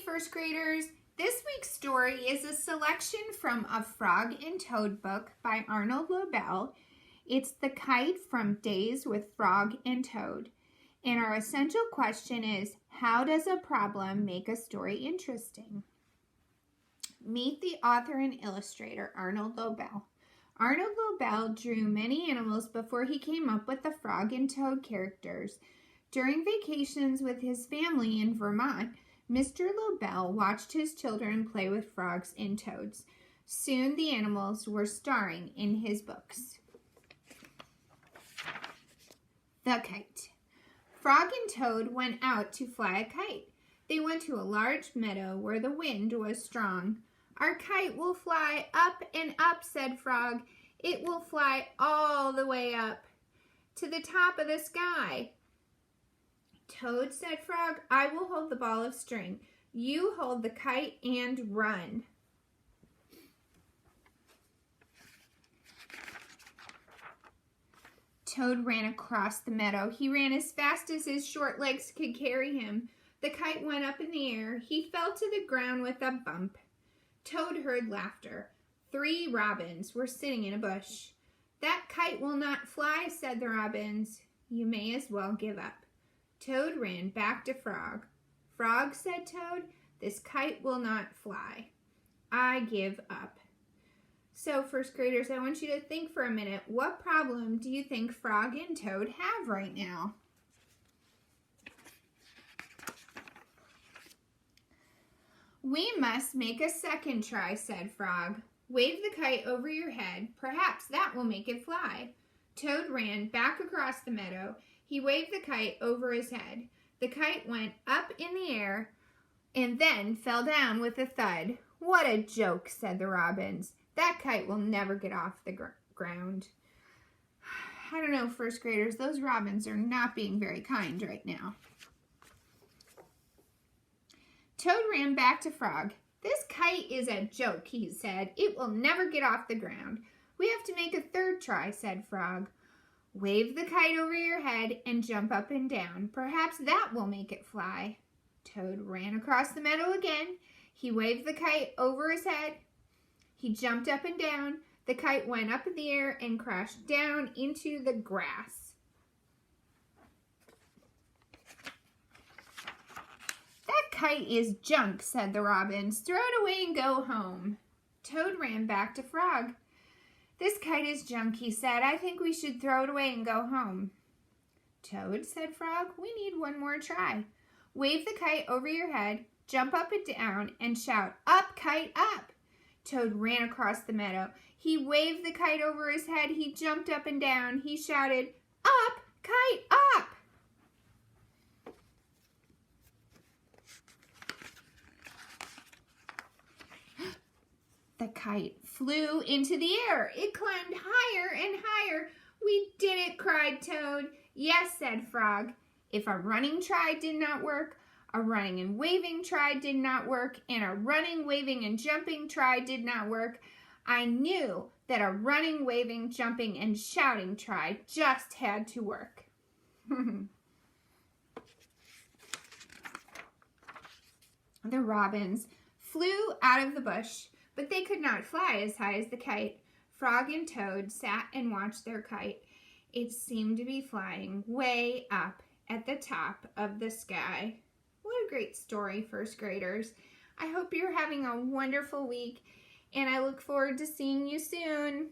first graders. This week's story is a selection from a Frog and Toad book by Arnold Lobel. It's the Kite from Days with Frog and Toad. And our essential question is, how does a problem make a story interesting? Meet the author and illustrator, Arnold Lobel. Arnold Lobel drew many animals before he came up with the Frog and Toad characters. During vacations with his family in Vermont, Mr. Lobel watched his children play with frogs and toads. Soon the animals were starring in his books. The Kite. Frog and Toad went out to fly a kite. They went to a large meadow where the wind was strong. "Our kite will fly up and up," said Frog. "It will fly all the way up to the top of the sky." "Toad," said Frog, "I will hold the ball of string. You hold the kite and run." Toad ran across the meadow. He ran as fast as his short legs could carry him. The kite went up in the air. He fell to the ground with a bump. Toad heard laughter. 3 robins were sitting in a bush. "That kite will not fly," said the robins. "You may as well give up." Toad ran back to Frog. "Frog," said Toad, "this kite will not fly. I give up." So, first graders, I want you to think for a minute, what problem do you think Frog and Toad have right now? "We must make a second try," said Frog. "Wave the kite over your head. Perhaps that will make it fly." Toad ran back across the meadow. He waved the kite over his head. The kite went up in the air and then fell down with a thud. "What a joke," said the robins. "That kite will never get off the ground." I don't know, first graders, those robins are not being very kind right now. Toad ran back to Frog. "This kite is a joke," he said. "It will never get off the ground." "We have to make a third try," said Frog. "Wave the kite over your head and jump up and down. Perhaps that will make it fly." Toad ran across the meadow again. He waved the kite over his head. He jumped up and down. The kite went up in the air and crashed down into the grass. "That kite is junk," said the robins. "Throw it away and go home." Toad ran back to Frog. "This kite is junk," he said. "I think we should throw it away and go home." "Toad," said Frog, "we need one more try. Wave the kite over your head, jump up and down, and shout, 'Up, kite, up!'" Toad ran across the meadow. He waved the kite over his head. He jumped up and down. He shouted, "Up, kite, up!" The kite flew into the air. It climbed higher and higher. "We did it," cried Toad. "Yes," said Frog. "If a running try did not work, a running and waving try did not work, and a running, waving, and jumping try did not work, I knew that a running, waving, jumping, and shouting try just had to work." The robins flew out of the bush, but they could not fly as high as the kite. Frog and Toad sat and watched their kite. It seemed to be flying way up at the top of the sky. What a great story, first graders. I hope you're having a wonderful week, and I look forward to seeing you soon.